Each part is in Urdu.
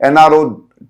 NRO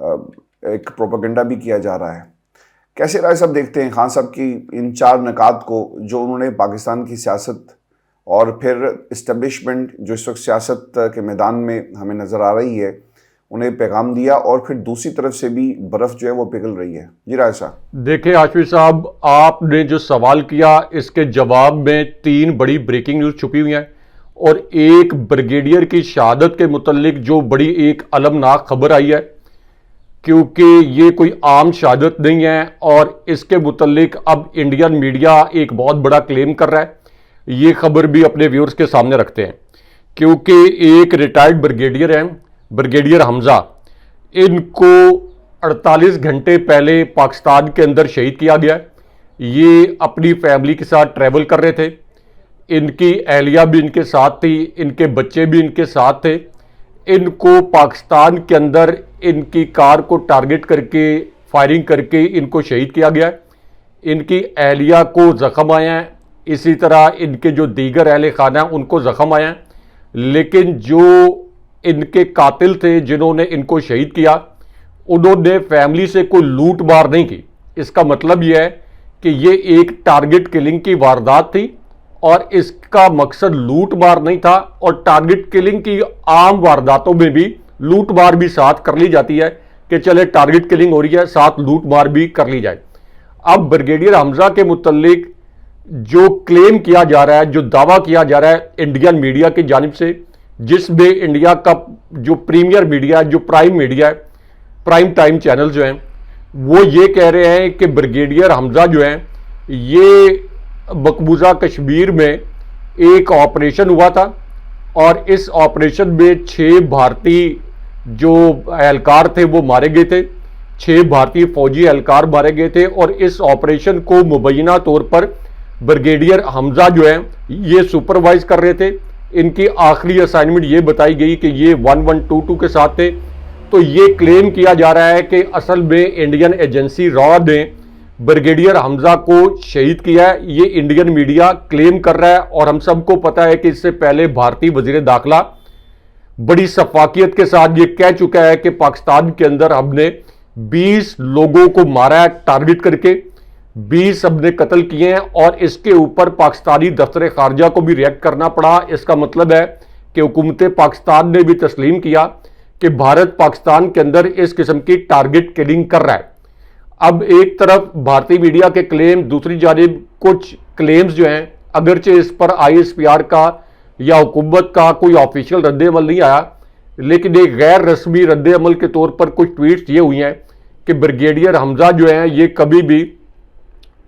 ایک پروپیگنڈا بھی کیا جا رہا ہے. کیسے رائے صاحب دیکھتے ہیں خان صاحب کی ان 4 نکات کو جو انہوں نے پاکستان کی سیاست اور پھر اسٹیبلشمنٹ جو اس وقت سیاست کے میدان میں ہمیں نظر آ رہی ہے انہیں پیغام دیا, اور پھر دوسری طرف سے بھی برف جو ہے وہ پگھل رہی ہے؟ جی رائے صاحب. دیکھیں ہاشمی صاحب, آپ نے جو سوال کیا اس کے جواب میں 3 بڑی بریکنگ نیوز چھپی ہوئی ہیں, اور ایک بریگیڈیئر کی شہادت کے متعلق جو بڑی ایک المناک خبر آئی ہے, کیونکہ یہ کوئی عام شہادت نہیں ہے, اور اس کے متعلق اب انڈین میڈیا ایک بہت بڑا کلیم کر رہا ہے. یہ خبر بھی اپنے ویورز کے سامنے رکھتے ہیں, کیونکہ ایک ریٹائرڈ بریگیڈیئر ہیں, بریگیڈیئر حمزہ, ان کو 48 گھنٹے پہلے پاکستان کے اندر شہید کیا گیا. یہ اپنی فیملی کے ساتھ ٹریول کر رہے تھے, ان کی اہلیہ بھی ان کے ساتھ تھی, ان کے بچے بھی ان کے ساتھ تھے. ان کو پاکستان کے اندر ان کی کار کو ٹارگٹ کر کے فائرنگ کر کے ان کو شہید کیا گیا. ان کی اہلیہ کو زخم آیا ہیں, اسی طرح ان کے جو دیگر اہل خانہ ہیں ان کو زخم آیا ہیں. لیکن جو ان کے قاتل تھے جنہوں نے ان کو شہید کیا, انہوں نے فیملی سے کوئی لوٹ مار نہیں کی. اس کا مطلب یہ ہے کہ یہ ایک ٹارگٹ کلنگ کی واردات تھی, اور اس کا مقصد لوٹ مار نہیں تھا. اور ٹارگٹ کلنگ کی عام وارداتوں میں بھی لوٹ مار بھی ساتھ کر لی جاتی ہے کہ چلے ٹارگٹ کلنگ ہو رہی ہے, ساتھ لوٹ مار بھی کر لی جائے. اب بریگیڈیئر حمزہ کے متعلق جو کلیم کیا جا رہا ہے, جو دعویٰ کیا جا رہا ہے انڈین میڈیا کی جانب سے, جس میں انڈیا کا جو پریمیئر میڈیا ہے, جو پرائم میڈیا ہے, پرائم ٹائم چینل جو ہیں, وہ یہ کہہ رہے ہیں کہ بریگیڈیئر حمزہ جو ہیں یہ مقبوضہ کشمیر میں ایک آپریشن ہوا تھا, اور اس آپریشن میں 6 بھارتی جو اہلکار تھے وہ مارے گئے تھے, 6 بھارتی فوجی اہلکار مارے گئے تھے. اور اس آپریشن کو مبینہ طور پر بریگیڈیئر حمزہ جو ہیں یہ سپروائز کر رہے تھے. ان کی آخری اسائنمنٹ یہ بتائی گئی کہ یہ 1122 کے ساتھ تھے. تو یہ کلیم کیا جا رہا ہے کہ اصل میں انڈین ایجنسی را نے بریگیڈیئر حمزہ کو شہید کیا ہے. یہ انڈین میڈیا کلیم کر رہا ہے, اور ہم سب کو پتا ہے کہ اس سے پہلے بھارتی وزیر داخلہ بڑی شفافیت کے ساتھ یہ کہہ چکا ہے کہ پاکستان کے اندر ہم نے 20 لوگوں کو مارا ہے ٹارگٹ کر کے, 20 ہم نے قتل کیے ہیں, اور اس کے اوپر پاکستانی دفتر خارجہ کو بھی ریئیکٹ کرنا پڑا. اس کا مطلب ہے کہ حکومت پاکستان نے بھی تسلیم کیا کہ بھارت پاکستان کے اندر اس قسم کی ٹارگٹ کلنگ کر رہا ہے. اب ایک طرف بھارتی میڈیا کے کلیم, دوسری جانب کچھ کلیمز جو ہیں, اگرچہ اس پر ISPR کا یا حکومت کا کوئی آفیشیل رد عمل نہیں آیا, لیکن ایک غیر رسمی رد عمل کے طور پر کچھ ٹویٹس یہ ہوئی ہیں کہ بریگیڈیئر حمزہ جو ہیں یہ کبھی بھی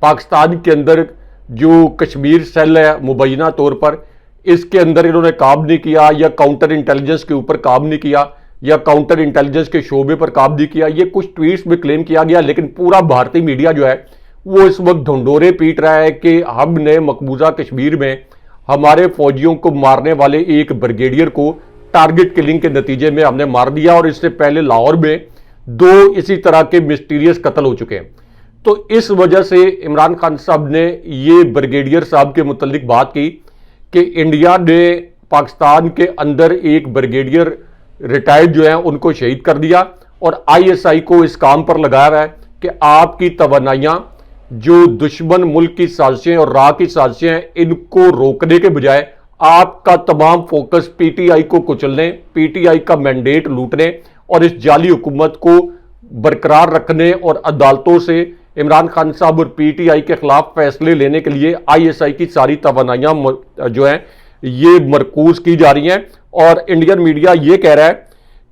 پاکستان کے اندر جو کشمیر سیل ہے مبینہ طور پر, اس کے اندر انہوں نے کام نہیں کیا, یا کاؤنٹر انٹیلیجنس کے اوپر کام نہیں کیا, یا کاؤنٹر انٹیلیجنس کے شعبے پر کام نہیں کیا. یہ کچھ ٹویٹس میں کلیم کیا گیا, لیکن پورا بھارتی میڈیا جو ہے وہ اس وقت ڈھنڈورے پیٹ رہا ہے کہ ہم نے مقبوضہ کشمیر میں ہمارے فوجیوں کو مارنے والے ایک بریگیڈیئر کو ٹارگٹ کلنگ کے نتیجے میں ہم نے مار دیا, اور اس سے پہلے لاہور میں 2 اسی طرح کے مسٹیریس قتل ہو چکے ہیں. تو اس وجہ سے عمران خان صاحب نے یہ بریگیڈیئر صاحب کے متعلق بات کی کہ انڈیا نے پاکستان کے اندر ایک بریگیڈیئر ریٹائرڈ جو ہیں ان کو شہید کر دیا, اور ISI کو اس کام پر لگایا رہا ہے کہ آپ کی توانائیاں جو دشمن ملک کی سازشیں اور راہ کی سازشیں ہیں ان کو روکنے کے بجائے آپ کا تمام فوکس PTI کو کچلنے, PTI کا مینڈیٹ لوٹنے اور اس جعلی حکومت کو برقرار رکھنے اور عدالتوں سے عمران خان صاحب اور PTI کے خلاف فیصلے لینے کے لیے ISI کی ساری توانائیاں جو ہیں یہ مرکوز کی جا رہی ہیں. اور انڈین میڈیا یہ کہہ رہا ہے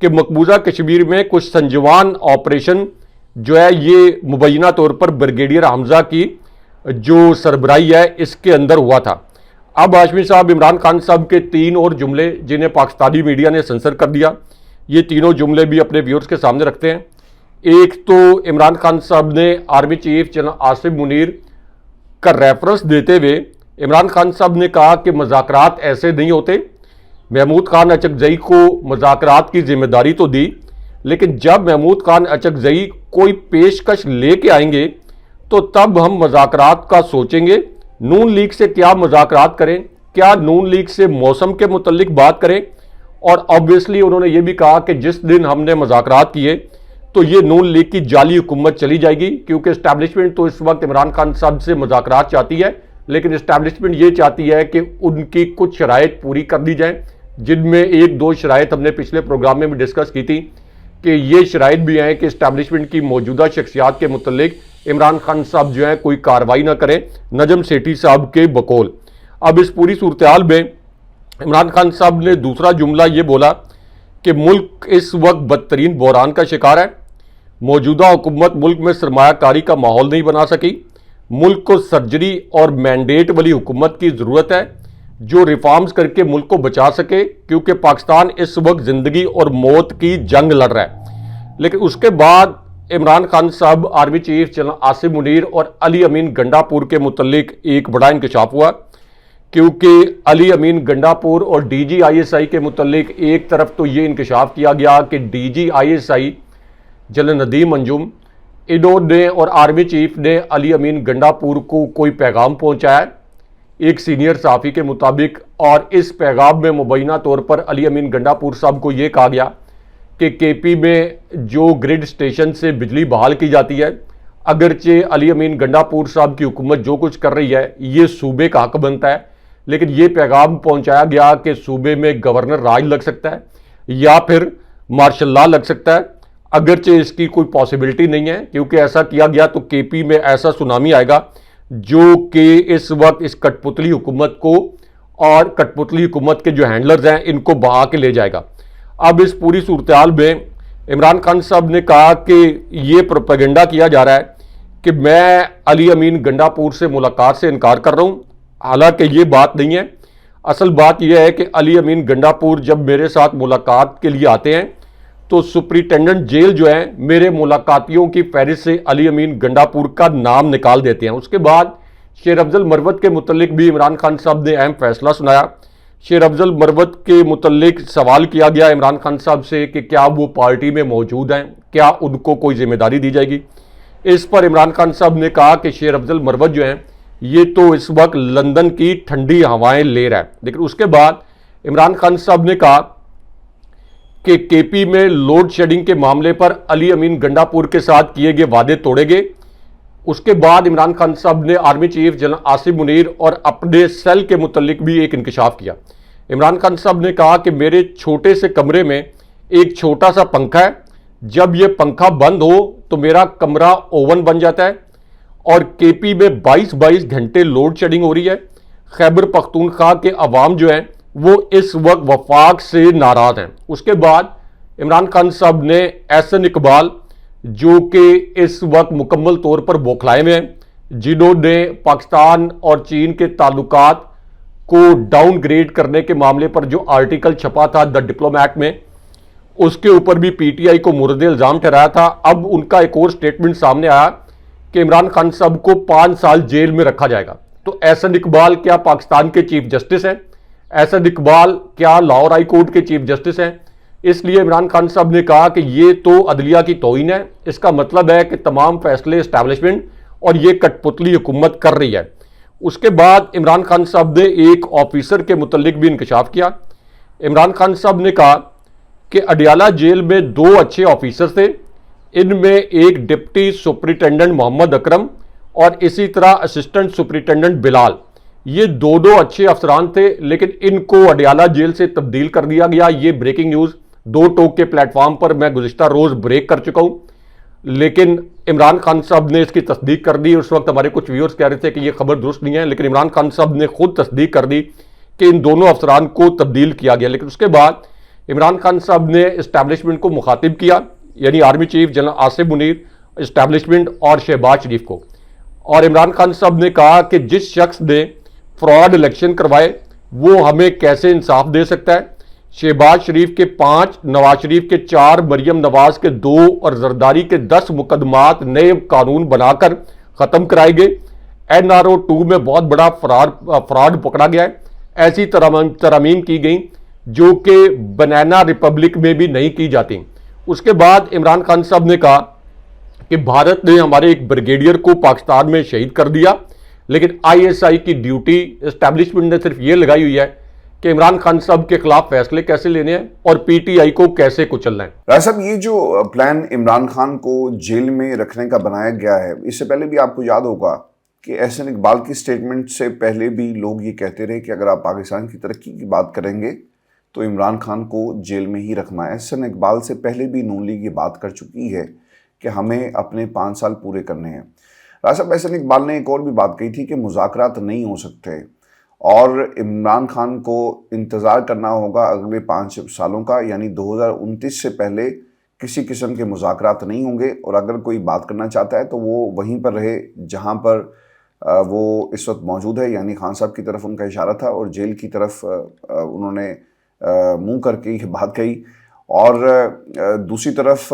کہ مقبوضہ کشمیر میں کچھ سنجوان آپریشن جو ہے یہ مبینہ طور پر بریگیڈیئر حمزہ کی جو سربراہی ہے اس کے اندر ہوا تھا. اب ہاشمی صاحب عمران خان صاحب کے 3 اور جملے جنہیں پاکستانی میڈیا نے سنسر کر دیا, یہ تینوں جملے بھی اپنے ویورز کے سامنے رکھتے ہیں. ایک تو عمران خان صاحب نے army chief general Asif Munir کا ریفرنس دیتے ہوئے عمران خان صاحب نے کہا کہ مذاکرات ایسے نہیں ہوتے. محمود خان اچکزئی کو مذاکرات کی ذمہ داری تو دی, لیکن جب محمود خان اچکزئی کوئی پیشکش لے کے آئیں گے تو تب ہم مذاکرات کا سوچیں گے. نون لیگ سے کیا مذاکرات کریں, کیا نون لیگ سے موسم کے متعلق بات کریں. اور آبویسلی انہوں نے یہ بھی کہا کہ جس دن ہم نے مذاکرات کیے تو یہ نون لیگ کی جعلی حکومت چلی جائے گی، کیونکہ اسٹیبلشمنٹ تو اس وقت عمران خان صاحب سے مذاکرات چاہتی ہے، لیکن اسٹیبلشمنٹ یہ چاہتی ہے کہ ان کی کچھ شرائط پوری کر دی جائیں، جن میں ایک دو شرائط ہم نے پچھلے پروگرام میں بھی ڈسکس کی تھی کہ یہ شرائط بھی ہیں کہ اسٹیبلشمنٹ کی موجودہ شخصیات کے متعلق عمران خان صاحب جو ہیں کوئی کارروائی نہ کریں نجم سیٹھی صاحب کے بقول۔ اب اس پوری صورتحال میں عمران خان صاحب نے دوسرا جملہ یہ بولا کہ ملک اس وقت بدترین بحران کا شکار ہے، موجودہ حکومت ملک میں سرمایہ کاری کا ماحول نہیں بنا سکی، ملک کو سرجری اور مینڈیٹ والی حکومت کی ضرورت ہے جو ریفارمز کر کے ملک کو بچا سکے، کیونکہ پاکستان اس وقت زندگی اور موت کی جنگ لڑ رہا ہے۔ لیکن اس کے بعد عمران خان صاحب army chief general Asim Munir اور علی امین گنڈا پور کے متعلق ایک بڑا انکشاف ہوا، کیونکہ علی امین گنڈا پور اور ڈی جی آئی ایس آئی کے متعلق ایک طرف تو یہ انکشاف کیا گیا کہ D G I S I general Nadeem Anjum انہوں نے اور آرمی چیف نے علی امین گنڈا پور کو کوئی پیغام پہنچایا ایک سینئر صحافی کے مطابق، اور اس پیغام میں مبینہ طور پر علی امین گنڈا پور صاحب کو یہ کہا گیا کہ کے پی میں جو گریڈ سٹیشن سے بجلی بحال کی جاتی ہے، اگرچہ علی امین گنڈا پور صاحب کی حکومت جو کچھ کر رہی ہے یہ صوبے کا حق بنتا ہے، لیکن یہ پیغام پہنچایا گیا کہ صوبے میں گورنر راج لگ سکتا ہے یا پھر مارشل لا لگ سکتا ہے، اگرچہ اس کی کوئی پاسبلٹی نہیں ہے، کیونکہ ایسا کیا گیا تو کے پی میں ایسا سونامی آئے گا جو کہ اس وقت اس کٹ پتلی حکومت کو اور کٹ پتلی حکومت کے جو ہینڈلرز ہیں ان کو بہا کے لے جائے گا۔ اب اس پوری صورتحال میں عمران خان صاحب نے کہا کہ یہ پروپیگنڈا کیا جا رہا ہے کہ میں علی امین گنڈا پور سے ملاقات سے انکار کر رہا ہوں، حالانکہ یہ بات نہیں ہے۔ اصل بات یہ ہے کہ علی امین گنڈا پور جب میرے ساتھ ملاقات کے لیے آتے ہیں تو سپرنٹینڈنٹ جیل جو ہیں میرے ملاقاتیوں کی فہرست سے علی امین گنڈا پور کا نام نکال دیتے ہیں۔ اس کے بعد شیر افضل مروت کے متعلق بھی عمران خان صاحب نے اہم فیصلہ سنایا۔ شیر افضل مروت کے متعلق سوال کیا گیا عمران خان صاحب سے کہ کیا وہ پارٹی میں موجود ہیں، کیا ان کو کوئی ذمہ داری دی جائے گی۔ اس پر عمران خان صاحب نے کہا کہ شیر افضل مروت جو ہیں یہ تو اس وقت لندن کی ٹھنڈی ہوائیں لے رہا ہے، لیکن اس کے بعد عمران خان صاحب نے کہا کہ کے پی میں لوڈ شیڈنگ کے معاملے پر علی امین گنڈا پور کے ساتھ کیے گئے وعدے توڑے گئے۔ اس کے بعد عمران خان صاحب نے army chief general Asim Munir اور اپنے سیل کے متعلق بھی ایک انکشاف کیا۔ عمران خان صاحب نے کہا کہ میرے چھوٹے سے کمرے میں ایک چھوٹا سا پنکھا ہے، جب یہ پنکھا بند ہو تو میرا کمرہ اوون بن جاتا ہے، اور کے پی میں 22 گھنٹے لوڈ شیڈنگ ہو رہی ہے۔ خیبر پختونخوا کے عوام جو ہیں وہ اس وقت وفاق سے ناراض ہیں۔ اس کے بعد عمران خان صاحب نے احسن اقبال جو کہ اس وقت مکمل طور پر بوکھلائے ہوئے ہیں، جنہوں نے پاکستان اور چین کے تعلقات کو ڈاؤن گریڈ کرنے کے معاملے پر جو آرٹیکل چھپا تھا دا ڈپلومیٹ میں، اس کے اوپر بھی پی ٹی آئی کو مورد الزام ٹھہرایا تھا۔ اب ان کا ایک اور سٹیٹمنٹ سامنے آیا کہ عمران خان صاحب کو 5 سال جیل میں رکھا جائے گا۔ تو احسن اقبال کیا پاکستان کے چیف جسٹس ہیں؟ احسن اقبال کیا لاہور ہائی کورٹ کے چیف جسٹس ہیں؟ اس لیے عمران خان صاحب نے کہا کہ یہ تو عدلیہ کی توہین ہے، اس کا مطلب ہے کہ تمام فیصلے اسٹیبلشمنٹ اور یہ کٹ پتلی حکومت کر رہی ہے۔ اس کے بعد عمران خان صاحب نے ایک آفیسر کے متعلق بھی انکشاف کیا۔ عمران خان صاحب نے کہا کہ اڈیالہ جیل میں 2 اچھے آفیسر تھے، ان میں ایک ڈپٹی سپرنٹینڈنٹ محمد اکرم اور اسی طرح اسسٹنٹ سپرنٹینڈنٹ بلال، یہ دونوں اچھے افسران تھے، لیکن ان کو اڈیالہ جیل سے تبدیل کر دیا گیا۔ یہ بریکنگ نیوز 2 ٹوک کے پلیٹ فارم پر میں گزشتہ روز بریک کر چکا ہوں، لیکن عمران خان صاحب نے اس کی تصدیق کر دی۔ اس وقت ہمارے کچھ ویورز کہہ رہے تھے کہ یہ خبر درست نہیں ہے، لیکن عمران خان صاحب نے خود تصدیق کر دی کہ ان دونوں افسران کو تبدیل کیا گیا۔ لیکن اس کے بعد عمران خان صاحب نے اسٹیبلشمنٹ کو مخاطب کیا، یعنی army chief general Asim Munir, establishment اور شہباز شریف کو، اور عمران خان صاحب نے کہا کہ جس شخص نے فراڈ الیکشن کروائے وہ ہمیں کیسے انصاف دے سکتا ہے۔ شہباز شریف کے 5، نواز شریف کے 4، مریم نواز کے 2 اور زرداری کے 10 مقدمات نئے قانون بنا کر ختم کرائے گئے۔ NRO 2 میں بہت بڑا فراڈ پکڑا گیا ہے۔ ایسی ترامیم کی گئیں جو کہ بنانا ریپبلک میں بھی نہیں کی جاتی۔ اس کے بعد عمران خان صاحب نے کہا کہ بھارت نے ہمارے ایک بریگیڈیئر کو پاکستان میں شہید کر دیا، لیکن ISI کی ڈیوٹی اسٹیبلشمنٹ نے صرف یہ لگائی ہوئی ہے کہ عمران خان صاحب کے خلاف فیصلے کیسے لینے ہیں اور پی ٹی آئی کو کیسے کچلنا ہے؟ راجہ صاحب یہ جو پلان عمران خان کو جیل میں رکھنے کا بنایا گیا ہے، اس سے پہلے بھی آپ کو یاد ہوگا کہ احسن اقبال کی سٹیٹمنٹ سے پہلے بھی لوگ یہ کہتے رہے کہ اگر آپ پاکستان کی ترقی کی بات کریں گے تو عمران خان کو جیل میں ہی رکھنا ہے۔ احسن اقبال سے پہلے بھی نون لیگ یہ بات کر چکی ہے کہ ہمیں اپنے 5 سال پورے کرنے ہیں۔ راجہ صاحب احسن اقبال نے ایک اور بھی بات کہی تھی کہ مذاکرات نہیں ہو سکتے اور عمران خان کو انتظار کرنا ہوگا اگلے 5 سالوں کا، یعنی 2029 سے پہلے کسی قسم کے مذاکرات نہیں ہوں گے، اور اگر کوئی بات کرنا چاہتا ہے تو وہ وہیں پر رہے جہاں پر وہ اس وقت موجود ہے، یعنی خان صاحب کی طرف ان کا اشارہ تھا اور جیل کی طرف انہوں نے منہ کر کے یہ بات کہی۔ اور دوسری طرف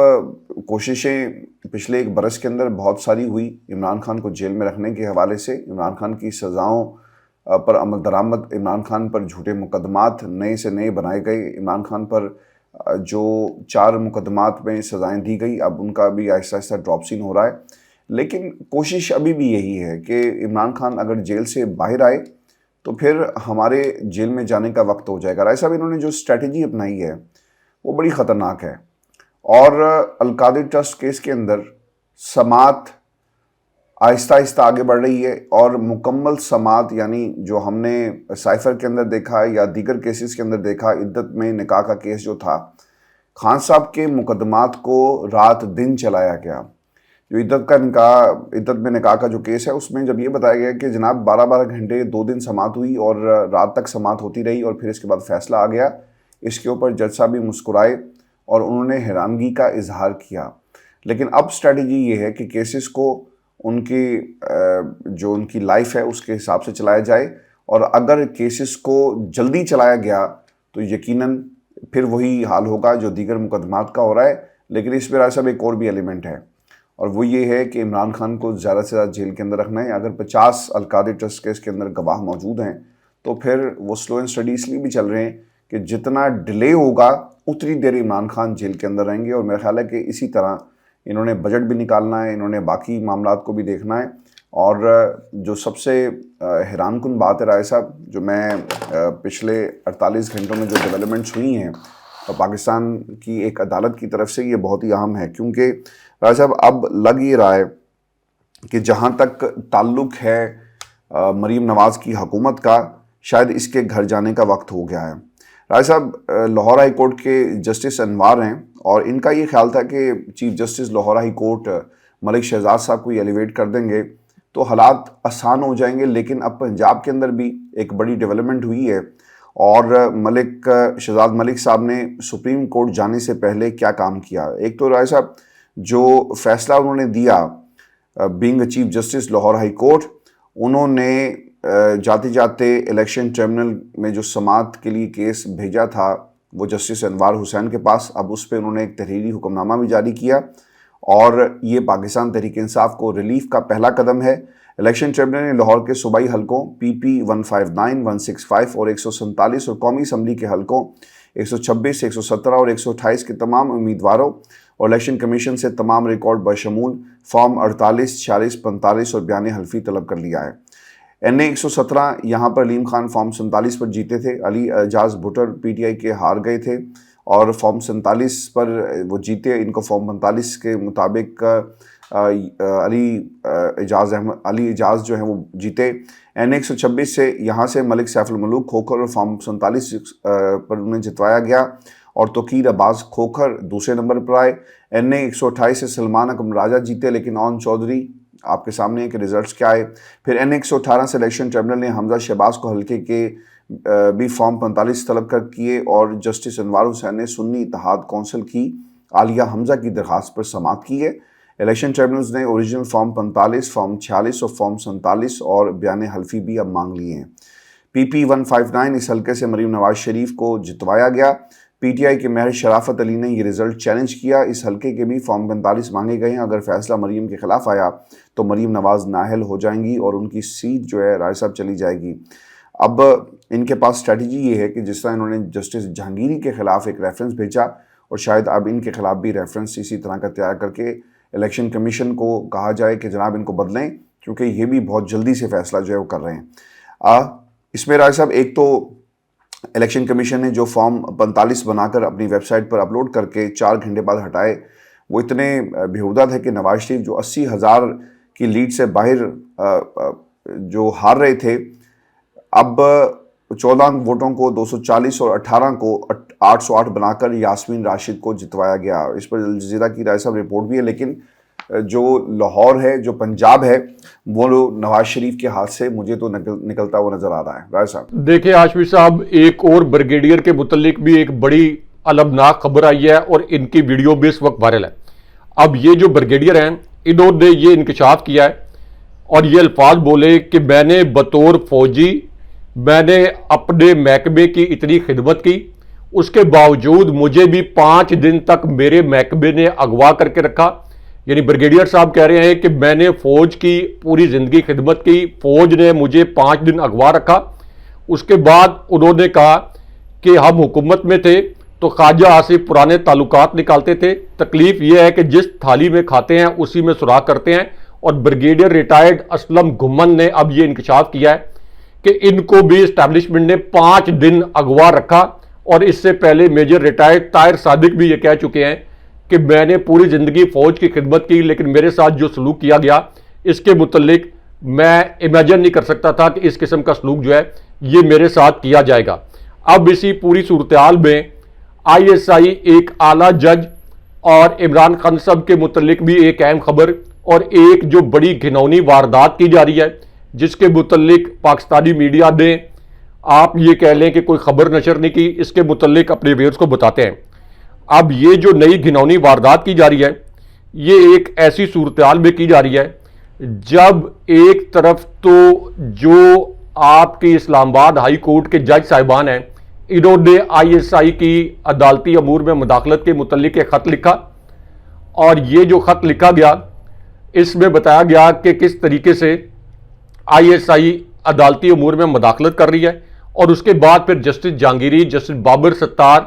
کوششیں پچھلے 1 برس کے اندر بہت ساری ہوئی عمران خان کو جیل میں رکھنے کے حوالے سے، عمران خان کی سزاؤں پر عمل درآمد، عمران خان پر جھوٹے مقدمات نئے سے نئے بنائے گئے، عمران خان پر جو 4 مقدمات میں سزائیں دی گئی اب ان کا بھی آہستہ آہستہ ڈراپ سین ہو رہا ہے۔ لیکن کوشش ابھی بھی یہی ہے کہ عمران خان اگر جیل سے باہر آئے تو پھر ہمارے جیل میں جانے کا وقت ہو جائے گا۔ رائے صاحب انہوں نے جو اسٹریٹجی اپنائی ہے وہ بڑی خطرناک ہے، اور القادر ٹرسٹ کیس کے اندر سماعت آہستہ آہستہ آگے بڑھ رہی ہے، اور مکمل سماعت یعنی جو ہم نے سائفر کے اندر دیکھا یا دیگر کیسز کے اندر دیکھا، عدت میں نکاح کا کیس جو تھا، خان صاحب کے مقدمات کو رات دن چلایا گیا۔ جو عدت میں نکاح کا جو کیس ہے اس میں جب یہ بتایا گیا کہ جناب 12 گھنٹے 2 دن سماعت ہوئی اور رات تک سماعت ہوتی رہی اور پھر اس کے بعد فیصلہ آ گیا، اس کے اوپر جج صاحب بھی مسکرائے اور انہوں نے حیرانگی کا اظہار کیا۔ لیکن اب اسٹریٹجی یہ ہے کہ کیسز کو ان کی لائف ہے اس کے حساب سے چلایا جائے، اور اگر کیسز کو جلدی چلایا گیا تو یقیناً پھر وہی حال ہوگا جو دیگر مقدمات کا ہو رہا ہے۔ لیکن اس میں صاحب ایک اور بھی ایلیمنٹ ہے، اور وہ یہ ہے کہ عمران خان کو زیادہ سے زیادہ جیل کے اندر رکھنا ہے۔ اگر 50 القادر ٹرسٹ کیس کے اندر گواہ موجود ہیں تو پھر وہ سلو اینڈ اسٹڈی اس لیے بھی چل رہے ہیں کہ جتنا ڈیلے ہوگا اتنی دیر عمران خان جیل کے اندر رہیں گے، اور میرا خیال ہے کہ اسی طرح انہوں نے بجٹ بھی نکالنا ہے، انہوں نے باقی معاملات کو بھی دیکھنا ہے۔ اور جو سب سے حیران کن بات ہے رائے صاحب، جو میں پچھلے 48 گھنٹوں میں جو ڈیولپمنٹس ہوئی ہیں پاکستان کی ایک عدالت کی طرف سے، یہ بہت ہی اہم ہے، کیونکہ رائے صاحب اب لگ یہ رہا ہے کہ جہاں تک تعلق ہے مریم نواز کی حکومت کا، شاید اس کے گھر جانے کا وقت ہو گیا ہے۔ رائے صاحب لاہور ہائی کورٹ کے جسٹس انوار ہیں، اور ان کا یہ خیال تھا کہ chief justice Lahore high court Malik Shahzad صاحب کو ایلیویٹ کر دیں گے تو حالات آسان ہو جائیں گے۔ لیکن اب پنجاب کے اندر بھی ایک بڑی ڈیولپمنٹ ہوئی ہے، اور شہزاد ملک صاحب نے سپریم کورٹ جانے سے پہلے کیا کام کیا۔ ایک تو رائے صاحب جو فیصلہ انہوں نے دیا being chief justice Lahore high court, انہوں نے جاتے جاتے الیکشن ٹربیونل میں جو سماعت کے لیے کیس بھیجا تھا وہ جسٹس انوار حسین کے پاس، اب اس پہ انہوں نے ایک تحریری حکم نامہ بھی جاری کیا، اور یہ پاکستان تحریک انصاف کو ریلیف کا پہلا قدم ہے۔ الیکشن ٹربیونل نے لاہور کے صوبائی حلقوں PP 159, 165 اور 147 اور قومی اسمبلی کے حلقوں 126, 117 اور 128 کے تمام امیدواروں اور الیکشن کمیشن سے تمام ریکارڈ بشمول فارم 48, 46, 45 اور بیان حلفی طلب کر لیا ہے۔ NA 117 یہاں پر علیم خان فارم 47 پر جیتے تھے، علی اعجاز بھٹر PTI کے ہار گئے تھے اور فارم 47 پر وہ جیتے، ان کو فارم 45 کے مطابق علی اعجاز جو ہیں وہ جیتے۔ NA 126 سے یہاں سے ملک سیف الملوک کھوکھر اور فارم 47 پر انہیں جتوایا گیا، اور توقیر عباس کھوکھر دوسرے نمبر پر آئے۔ NA 128 سے سلمان اکرم راجہ جیتے، لیکن اون چودھری آپ کے سامنے ہے کہ ریزلٹس کیا آئے۔ پھر NA 118 سے الیکشن ٹربیونل نے حمزہ شہباز کو حلقے کے بھی فارم 45 طلب کر کیے، اور جسٹس انوار حسین نے سنی اتحاد کونسل کی عالیہ حمزہ کی درخواست پر سماعت کی ہے۔ الیکشن ٹربیونلز نے اوریجنل فارم 45، فارم 46 اور فارم 47 اور بیان حلفی بھی اب مانگ لیے ہیں۔ PP 159 اس حلقے سے مریم نواز شریف کو جتوایا گیا۔ PTI کے مہر شرافت علی نے یہ رزلٹ چیلنج کیا۔ اس حلقے کے بھی فارم 45 مانگے گئے ہیں۔ اگر فیصلہ مریم کے خلاف آیا تو مریم نواز نااہل ہو جائیں گی اور ان کی سیٹ جو ہے رائے صاحب چلی جائے گی۔ اب ان کے پاس اسٹریٹجی یہ ہے کہ جس طرح انہوں نے جسٹس جہانگیری کے خلاف ایک ریفرنس بھیجا، اور شاید اب ان کے خلاف بھی ریفرنس اسی طرح کا تیار کر کے الیکشن کمیشن کو کہا جائے کہ جناب ان کو بدلیں، کیونکہ یہ بھی بہت جلدی سے فیصلہ جو ہے وہ کر رہے ہیں۔ اس میں رائے صاحب ایک تو الیکشن کمیشن نے جو فارم 45 بنا کر اپنی ویب سائٹ پر اپلوڈ کر کے 4 گھنٹے بعد ہٹائے، وہ اتنے بیہودہ تھے کہ نواز شریف جو 80,000 کی لیڈ سے باہر جو ہار رہے تھے، اب 14 ووٹوں کو 240 اور 18 کو 808 بنا کر یاسمین راشد کو جتوایا گیا۔ اس پر الجزیرہ کی رائے صاحب رپورٹ بھی ہے، لیکن جو لاہور ہے، جو پنجاب ہے، وہ نواز شریف کے ہاتھ سے مجھے تو نکلتا ہوا نظر آ رہا ہے۔ رائے صاحب دیکھیں ہاشمی صاحب، ایک اور بریگیڈیئر کے متعلق بھی ایک بڑی المناک خبر آئی ہے اور ان کی ویڈیو بھی اس وقت وائرل ہے۔ اب یہ جو بریگیڈیئر ہیں، انہوں نے یہ انکشاف کیا ہے اور یہ الفاظ بولے کہ میں نے بطور فوجی میں نے اپنے محکمے کی اتنی خدمت کی، اس کے باوجود مجھے بھی 5 دن تک میرے محکمے نے اغوا کر کے رکھا۔ یعنی بریگیڈیئر صاحب کہہ رہے ہیں کہ میں نے فوج کی پوری زندگی خدمت کی، فوج نے مجھے 5 دن اغوا رکھا۔ اس کے بعد انہوں نے کہا کہ ہم حکومت میں تھے تو خواجہ آصف پرانے تعلقات نکالتے تھے، تکلیف یہ ہے کہ جس تھالی میں کھاتے ہیں اسی میں سوراخ کرتے ہیں۔ اور بریگیڈیئر ریٹائرڈ اسلم گھمن نے اب یہ انکشاف کیا ہے کہ ان کو بھی اسٹیبلشمنٹ نے 5 دن اغوا رکھا، اور اس سے پہلے میجر ریٹائرڈ طاہر صادق بھی یہ کہہ چکے ہیں کہ میں نے پوری زندگی فوج کی خدمت کی، لیکن میرے ساتھ جو سلوک کیا گیا اس کے متعلق میں امیجن نہیں کر سکتا تھا کہ اس قسم کا سلوک جو ہے یہ میرے ساتھ کیا جائے گا۔ اب اسی پوری صورتحال میں ISI ایک اعلیٰ جج اور عمران خان صاحب کے متعلق بھی ایک اہم خبر اور ایک جو بڑی گھناؤنی واردات کی جا رہی ہے، جس کے متعلق پاکستانی میڈیا نے آپ یہ کہہ لیں کہ کوئی خبر نشر نہیں کی، اس کے متعلق اپنے ویورز کو بتاتے ہیں۔ اب یہ جو نئی گھناؤنی واردات کی جا رہی ہے، یہ ایک ایسی صورتحال میں کی جا رہی ہے جب ایک طرف تو جو آپ کی اسلام آباد ہائی کورٹ کے جج صاحبان ہیں، انہوں نے ISI کی عدالتی امور میں مداخلت کے متعلق ایک خط لکھا، اور یہ جو خط لکھا گیا اس میں بتایا گیا کہ کس طریقے سے ISI عدالتی امور میں مداخلت کر رہی ہے، اور اس کے بعد پھر جسٹس جہانگیری، جسٹس بابر ستار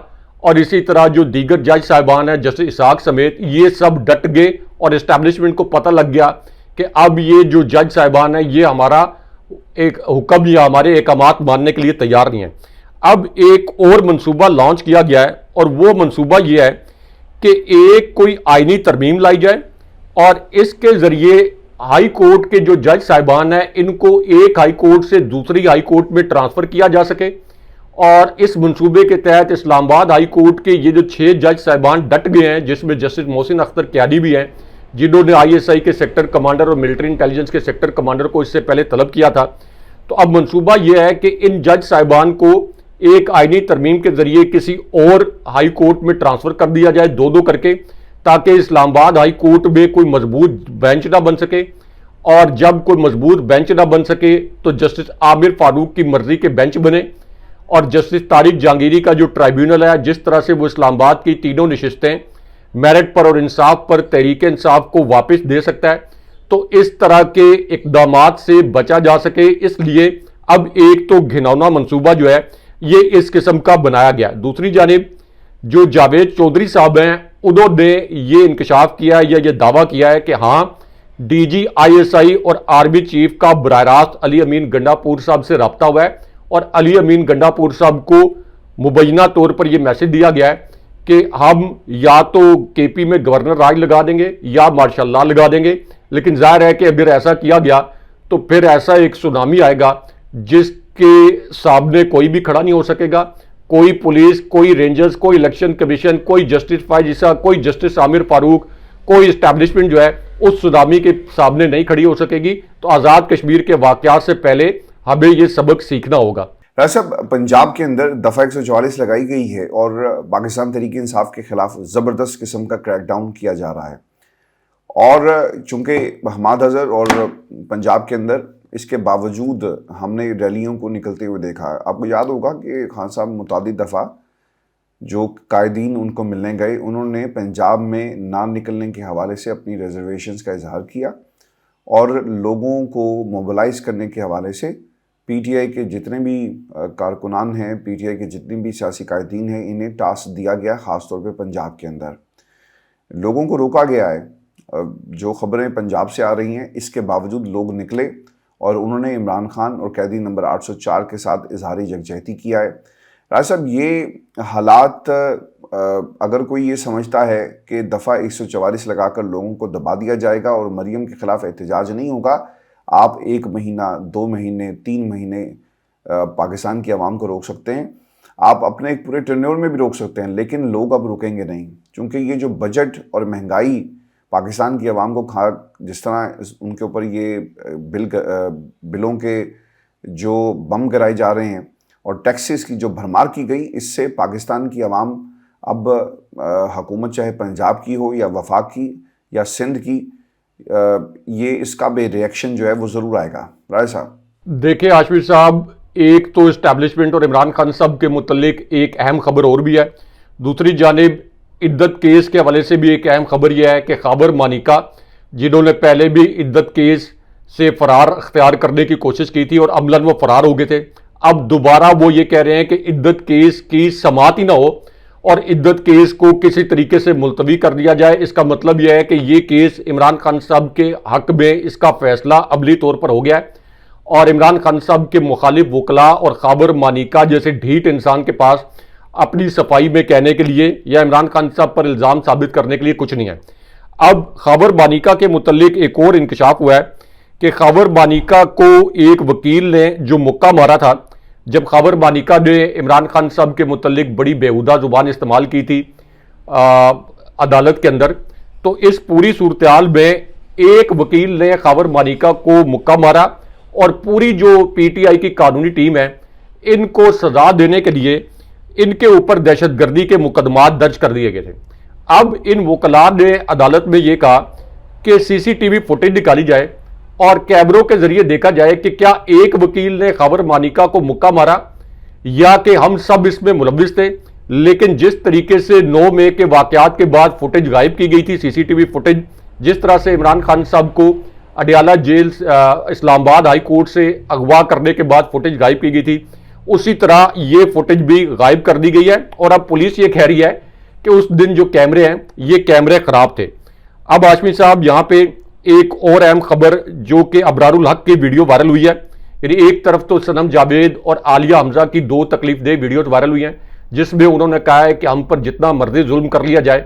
اور اسی طرح جو دیگر جج صاحبان ہیں، جسٹس اسحاق سمیت، یہ سب ڈٹ گئے، اور اسٹیبلشمنٹ کو پتہ لگ گیا کہ اب یہ جو جج صاحبان ہیں یہ ہمارا ایک حکم یا ہمارے احکامات ماننے کے لیے تیار نہیں ہیں۔ اب ایک اور منصوبہ لانچ کیا گیا ہے، اور وہ منصوبہ یہ ہے کہ ایک کوئی آئینی ترمیم لائی جائے، اور اس کے ذریعے ہائی کورٹ کے جو جج صاحبان ہیں ان کو ایک ہائی کورٹ سے دوسری ہائی کورٹ میں ٹرانسفر کیا جا سکے۔ اور اس منصوبے کے تحت اسلام آباد ہائی کورٹ کے یہ جو 6 جج صاحبان ڈٹ گئے ہیں، جس میں جسٹس محسن اختر کیانی بھی ہیں، جنہوں نے ISI کے سیکٹر کمانڈر اور ملٹری انٹیلیجنس کے سیکٹر کمانڈر کو اس سے پہلے طلب کیا تھا، تو اب منصوبہ یہ ہے کہ ان جج صاحبان کو ایک آئینی ترمیم کے ذریعے کسی اور ہائی کورٹ میں ٹرانسفر کر دیا جائے، 2 کر کے، تاکہ اسلام آباد ہائی کورٹ میں کوئی مضبوط بینچ نہ بن سکے، اور جب کوئی مضبوط بینچ نہ بن سکے تو جسٹس عامر فاروق کی مرضی کے بینچ بنے، اور جسٹس طارق جہانگیری کا جو ٹرائیبیونل ہے، جس طرح سے وہ اسلام آباد کی 3 نشستیں میرٹ پر اور انصاف پر تحریک انصاف کو واپس دے سکتا ہے، تو اس طرح کے اقدامات سے بچا جا سکے، اس لیے اب ایک تو گھناؤنا منصوبہ جو ہے یہ اس قسم کا بنایا گیا۔ دوسری جانب جو جاوید چودھری صاحب ہیں، انہوں نے یہ انکشاف کیا ہے یا یہ دعویٰ کیا ہے کہ ہاں DG ISI اور آرمی چیف کا براہ راست علی امین گنڈا پور صاحب سے رابطہ ہوا ہے، اور علی امین گنڈا پور صاحب کو مبینہ طور پر یہ میسج دیا گیا ہے کہ ہم یا تو KP میں گورنر راج لگا دیں گے یا مارشل لا لگا دیں گے، لیکن ظاہر ہے کہ اگر ایسا کیا گیا تو پھر ایسا ایک سونامی آئے گا جس کے سامنے کوئی بھی کھڑا نہیں ہو سکے گا، کوئی پولیس، کوئی رینجرز، کوئی الیکشن کمیشن، کوئی جسٹس فائز، کوئی جسٹس عامر فاروق، کوئی اسٹیبلشمنٹ جو ہے اس سونامی کے سامنے نہیں کھڑی ہو سکے گی۔ تو آزاد کشمیر کے واقعات سے پہلے ہمیں یہ سبق سیکھنا ہوگا۔ راج صاحب، پنجاب کے اندر دفعہ 144 لگائی گئی ہے اور پاکستان تحریک انصاف کے خلاف زبردست قسم کا کریک ڈاؤن کیا جا رہا ہے، اور چونکہ حماد اظہر اور پنجاب کے اندر اس کے باوجود ہم نے ریلیوں کو نکلتے ہوئے دیکھا ہے۔ آپ کو یاد ہوگا کہ خان صاحب متعدد دفعہ جو قائدین ان کو ملنے گئے، انہوں نے پنجاب میں نہ نکلنے کے حوالے سے اپنی ریزرویشنز کا اظہار کیا، اور لوگوں کو موبلائز کرنے کے حوالے سے PTI کے جتنے بھی کارکنان ہیں، PTI کے جتنے بھی سیاسی قائدین ہیں، انہیں ٹاسک دیا گیا، خاص طور پہ پنجاب کے اندر لوگوں کو روکا گیا ہے۔ جو خبریں پنجاب سے آ رہی ہیں، اس کے باوجود لوگ نکلے اور انہوں نے عمران خان اور قیدی نمبر 804 کے ساتھ اظہاری یکجہتی کیا ہے، راج صاحب یہ حالات اگر کوئی یہ سمجھتا ہے کہ دفعہ 144 لگا کر لوگوں کو دبا دیا جائے گا اور مریم کے خلاف احتجاج نہیں ہوگا، آپ 1 مہینہ 2 مہینے 3 مہینے پاکستان کی عوام کو روک سکتے ہیں، آپ اپنے ایک پورے ٹرنیور میں بھی روک سکتے ہیں، لیکن لوگ اب رکیں گے نہیں، کیونکہ یہ جو بجٹ اور مہنگائی پاکستان کی عوام کو جس طرح ان کے اوپر یہ بلوں کے جو بم گرائے جا رہے ہیں اور ٹیکسز کی جو بھرمار کی گئی، اس سے پاکستان کی عوام اب حکومت چاہے پنجاب کی ہو یا وفاق کی یا سندھ کی، یہ اس کا بے ریئیکشن جو ہے وہ ضرور آئے گا۔ رائے صاحب دیکھیں ہاشمی صاحب، ایک تو اسٹیبلشمنٹ اور عمران خان صاحب کے متعلق ایک اہم خبر اور بھی ہے، دوسری جانب عدت کیس کے حوالے سے بھی ایک اہم خبر یہ ہے کہ خاور مانیکا، جنہوں نے پہلے بھی عدت کیس سے فرار اختیار کرنے کی کوشش کی تھی اور عملاً وہ فرار ہو گئے تھے، اب دوبارہ وہ یہ کہہ رہے ہیں کہ عدت کیس کی سماعت ہی نہ ہو اور عدت کیس کو کسی طریقے سے ملتوی کر دیا جائے۔ اس کا مطلب یہ ہے کہ یہ کیس عمران خان صاحب کے حق میں اس کا فیصلہ عملی طور پر ہو گیا ہے، اور عمران خان صاحب کے مخالف وکلاء اور خاور مانیکا جیسے ڈھیٹ انسان کے پاس اپنی صفائی میں کہنے کے لیے یا عمران خان صاحب پر الزام ثابت کرنے کے لیے کچھ نہیں ہے۔ اب خاور مانیکا کے متعلق ایک اور انکشاف ہوا ہے کہ خاور مانیکا کو ایک وکیل نے جو مکہ مارا تھا جب خاور مانیکا نے عمران خان صاحب کے متعلق بڑی بیہودہ زبان استعمال کی تھی عدالت کے اندر، تو اس پوری صورتحال میں ایک وکیل نے خاور مانیکا کو مکہ مارا اور پوری جو پی ٹی آئی کی قانونی ٹیم ہے ان کو سزا دینے کے لیے ان کے اوپر دہشت گردی کے مقدمات درج کر دیے گئے تھے۔ اب ان وکلاء نے عدالت میں یہ کہا کہ سی سی ٹی وی فوٹیج نکالی جائے اور کیمروں کے ذریعے دیکھا جائے کہ کیا ایک وکیل نے خاور مانیکا کو مکہ مارا یا کہ ہم سب اس میں ملوث تھے، لیکن جس طریقے سے 9 مئی کے واقعات کے بعد فوٹیج غائب کی گئی تھی، سی سی ٹی وی فوٹیج، جس طرح سے عمران خان صاحب کو اڈیالہ جیل اسلام آباد ہائی کورٹ سے اغوا کرنے کے بعد فوٹیج غائب کی گئی تھی، اسی طرح یہ فوٹیج بھی غائب کر دی گئی ہے، اور اب پولیس یہ کہہ رہی ہے کہ اس دن جو کیمرے ہیں یہ کیمرے خراب تھے۔ اب ہاشمی صاحب یہاں پہ ایک اور اہم خبر جو کہ ابرار الحق کی ویڈیو وائرل ہوئی ہے، یعنی ایک طرف تو صنم جاوید اور عالیہ حمزہ کی 2 تکلیف دہ ویڈیوز وائرل ہوئی ہیں جس میں انہوں نے کہا ہے کہ ہم پر جتنا مرضی ظلم کر لیا جائے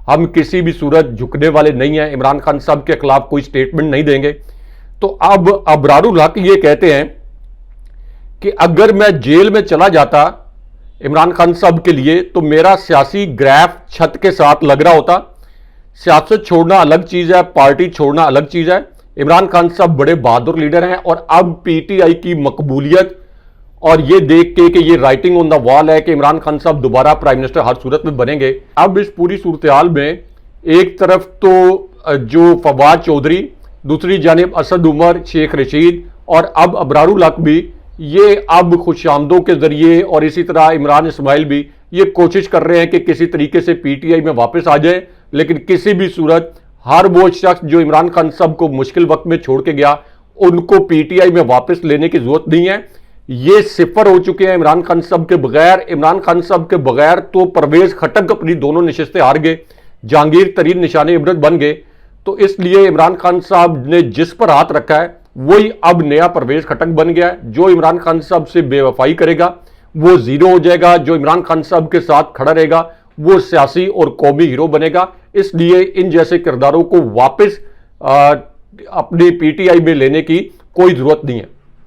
ہم کسی بھی صورت جھکنے والے نہیں ہیں، عمران خان صاحب کے خلاف کوئی سٹیٹمنٹ نہیں دیں گے۔ تو اب ابرار الحق یہ کہتے ہیں کہ اگر میں جیل میں چلا جاتا عمران خان صاحب کے لیے تو میرا سیاسی گراف چھت کے ساتھ لگ رہا ہوتا۔ سیاست چھوڑنا الگ چیز ہے، پارٹی چھوڑنا الگ چیز ہے۔ عمران خان صاحب بڑے بہادر لیڈر ہیں اور اب پی ٹی آئی کی مقبولیت اور یہ دیکھ کے کہ یہ رائٹنگ آن دا وال ہے کہ عمران خان صاحب دوبارہ پرائم منسٹر ہر صورت میں بنیں گے، اب اس پوری صورتحال میں ایک طرف تو جو فواد چودھری، دوسری جانب اسد عمر، شیخ رشید اور اب ابرار الحق بھی، یہ اب خوش آمدوں کے ذریعے اور اسی طرح عمران اسماعیل بھی یہ کوشش کر رہے ہیں کہ کسی طریقے سے پی ٹی آئی میں واپس آ جائے، لیکن کسی بھی صورت ہر وہ شخص جو عمران خان صاحب کو مشکل وقت میں چھوڑ کے گیا ان کو پی ٹی آئی میں واپس لینے کی ضرورت نہیں ہے۔ یہ صفر ہو چکے ہیں عمران خان صاحب کے بغیر۔ عمران خان صاحب کے بغیر تو پرویز خٹک اپنی دونوں نشستیں ہار گئے، جہانگیر ترین نشان عبرت بن گئے، تو اس لیے عمران خان صاحب نے جس پر ہاتھ رکھا ہے وہی اب نیا پرویز خٹک بن گیا ہے۔ جو عمران خان صاحب سے بے وفائی کرے گا وہ زیرو ہو جائے گا، جو عمران خان صاحب کے ساتھ کھڑا رہے گا وہ سیاسی اور قومی ہیرو بنے گا۔ اس لیے ان جیسے کرداروں کو واپس اپنی پی ٹی آئی میں لینے کی کوئی ضرورت نہیں ہے۔